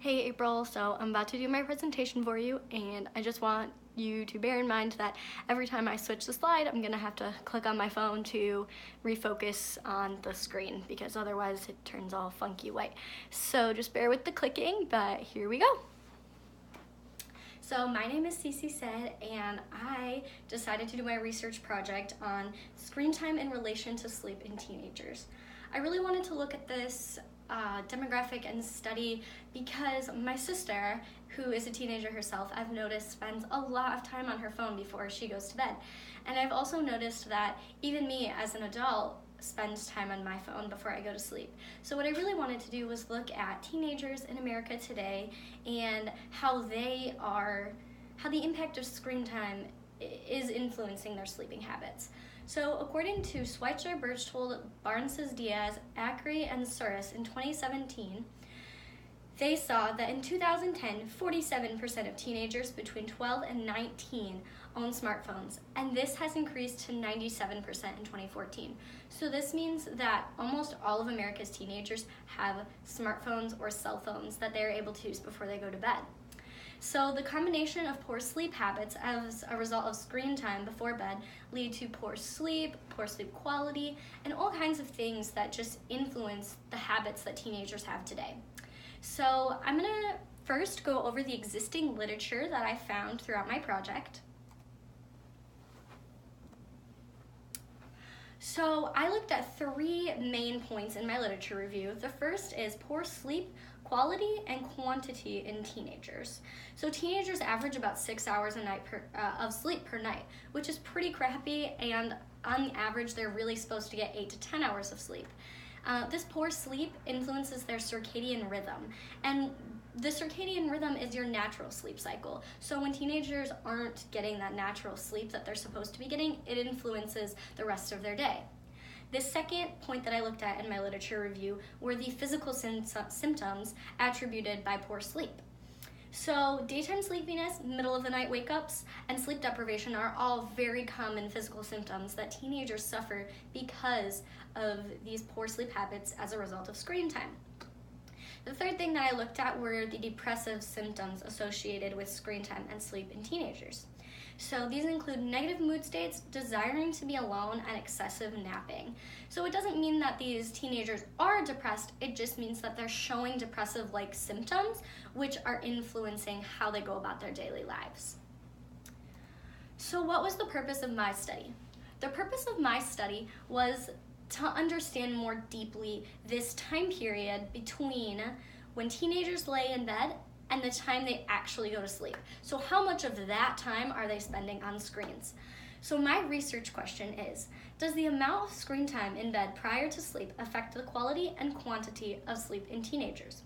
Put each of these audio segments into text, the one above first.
Hey April, so I'm about to do my presentation for you, and I just want you to bear in mind that every time I switch the slide, I'm gonna have to click on my phone to refocus on the screen because otherwise it turns all funky white. So just bear with the clicking, but here we go. So my name is Cece Said, and I decided to do my research project on screen time in relation to sleep in teenagers. I really wanted to look at this demographic and study because my sister, who is a teenager herself, I've noticed spends a lot of time on her phone before she goes to bed. And I've also noticed that even me as an adult spends time on my phone before I go to sleep. So what I really wanted to do was look at teenagers in America today and how the impact of screen time is influencing their sleeping habits. So according to Schweitzer, Berchtold, Barnes-Diaz, Acri, and Suris in 2017, they saw that in 2010, 47% of teenagers between 12 and 19 own smartphones, and this has increased to 97% in 2014. So this means that almost all of America's teenagers have smartphones or cell phones that they're able to use before they go to bed. So the combination of poor sleep habits as a result of screen time before bed lead to poor sleep quality, and all kinds of things that just influence the habits that teenagers have today. So I'm gonna first go over the existing literature that I found throughout my project. So I looked at three main points in my literature review. The first is poor sleep quality and quantity in teenagers. So teenagers average about 6 hours a night of sleep per night, which is pretty crappy, and on average they're really supposed to get 8 to 10 hours of sleep. This poor sleep influences their circadian rhythm, and the circadian rhythm is your natural sleep cycle. So when teenagers aren't getting that natural sleep that they're supposed to be getting, it influences the rest of their day. The second point that I looked at in my literature review were the physical symptoms attributed by poor sleep. So daytime sleepiness, middle of the night wake-ups, and sleep deprivation are all very common physical symptoms that teenagers suffer because of these poor sleep habits as a result of screen time. The third thing that I looked at were the depressive symptoms associated with screen time and sleep in teenagers. So these include negative mood states, desiring to be alone, and excessive napping. So it doesn't mean that these teenagers are depressed, it just means that they're showing depressive-like symptoms, which are influencing how they go about their daily lives. So what was the purpose of my study? The purpose of my study was to understand more deeply this time period between when teenagers lay in bed and the time they actually go to sleep. So how much of that time are they spending on screens? So my research question is, does the amount of screen time in bed prior to sleep affect the quality and quantity of sleep in teenagers?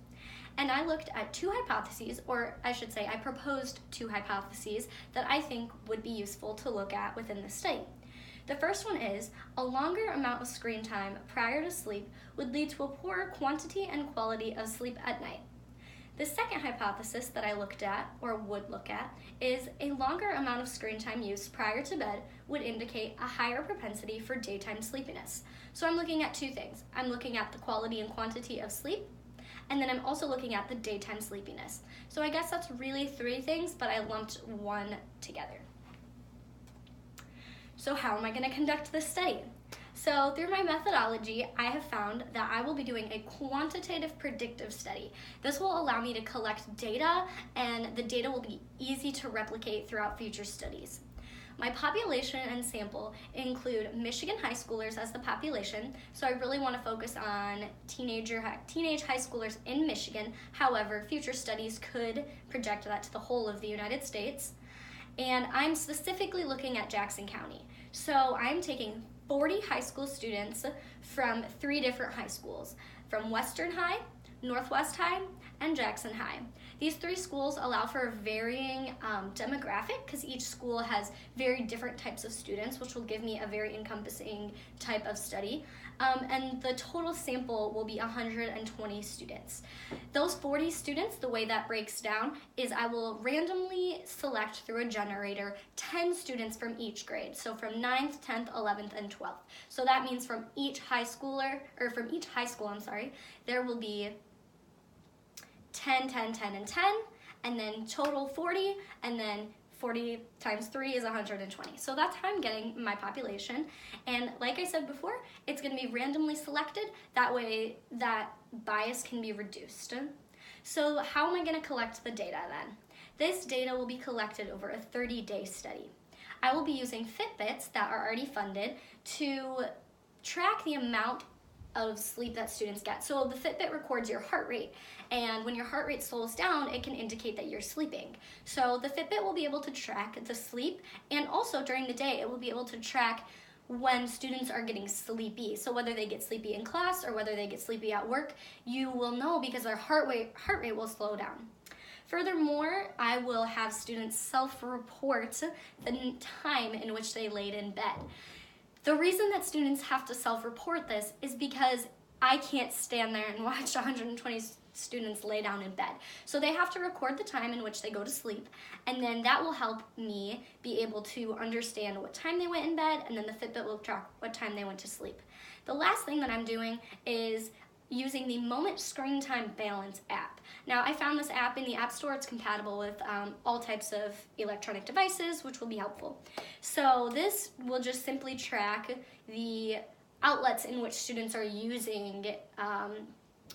And I looked at two hypotheses, or I should say I proposed two hypotheses that I think would be useful to look at within this study. The first one is, a longer amount of screen time prior to sleep would lead to a poorer quantity and quality of sleep at night. The second hypothesis that I looked at, or would look at, is a longer amount of screen time use prior to bed would indicate a higher propensity for daytime sleepiness. So I'm looking at two things. I'm looking at the quality and quantity of sleep, and then I'm also looking at the daytime sleepiness. So I guess that's really three things, but I lumped one together. So how am I going to conduct this study? So through my methodology, I have found that I will be doing a quantitative predictive study. This will allow me to collect data, and the data will be easy to replicate throughout future studies. My population and sample include Michigan high schoolers as the population, so I really want to focus on teenage high schoolers in Michigan. However, future studies could project that to the whole of the United States. And I'm specifically looking at Jackson County. So I'm taking 40 high school students from 3 different high schools, from Western High, Northwest High, and Jackson High. These 3 schools allow for a varying demographic because each school has very different types of students, which will give me a very encompassing type of study. And the total sample will be 120 students. Those 40 students, the way that breaks down is I will randomly select through a generator 10 students from each grade. So from 9th, 10th, 11th, and 12th. So that means from each high school, there will be 10, 10, 10, and 10, and then total 40, and then 40 times 3 is 120. So that's how I'm getting my population. And like I said before, it's going to be randomly selected. That way that bias can be reduced. So how am I going to collect the data then? This data will be collected over a 30-day study. I will be using Fitbits that are already funded to track the amount of sleep that students get. So the Fitbit records your heart rate, and when your heart rate slows down, it can indicate that you're sleeping. So the Fitbit will be able to track the sleep, and also during the day, it will be able to track when students are getting sleepy. So whether they get sleepy in class or whether they get sleepy at work, you will know because their heart rate will slow down. Furthermore, I will have students self-report the time in which they laid in bed. The reason that students have to self-report this is because I can't stand there and watch 120 students lay down in bed. So they have to record the time in which they go to sleep, and then that will help me be able to understand what time they went in bed, and then the Fitbit will track what time they went to sleep. The last thing that I'm doing is using the Moment Screen Time Balance app. Now, I found this app in the App Store. It's compatible with all types of electronic devices, which will be helpful. So this will just simply track the outlets in which students are using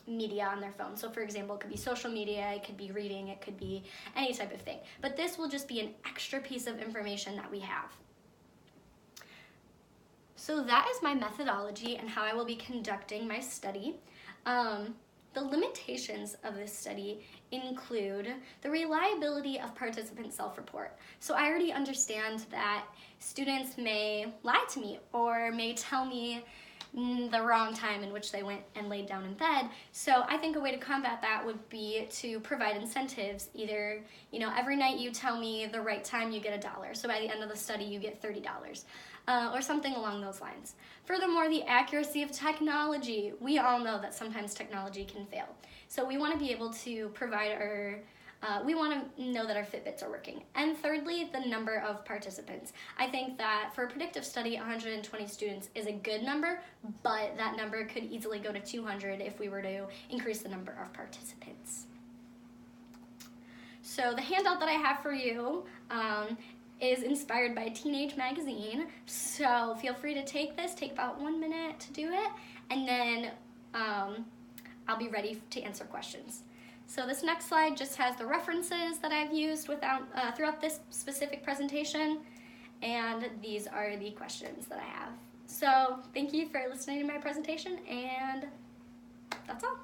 media on their phone. So for example, it could be social media, it could be reading, it could be any type of thing. But this will just be an extra piece of information that we have. So that is my methodology and how I will be conducting my study. The limitations of this study include the reliability of participant self-report. So I already understand that students may lie to me or may tell me the wrong time in which they went and laid down in bed. So I think a way to combat that would be to provide incentives. Either, every night you tell me the right time, you get $1. So by the end of the study, you get $30. Or something along those lines. Furthermore, the accuracy of technology. We all know that sometimes technology can fail. So we want to be able to provide we want to know that our Fitbits are working. And thirdly, the number of participants. I think that for a predictive study, 120 students is a good number, but that number could easily go to 200 if we were to increase the number of participants. So the handout that I have for you is inspired by Teenage Magazine. So feel free to take this, take about 1 minute to do it, and then I'll be ready to answer questions. So this next slide just has the references that I've used throughout this specific presentation, and these are the questions that I have. So thank you for listening to my presentation, and that's all.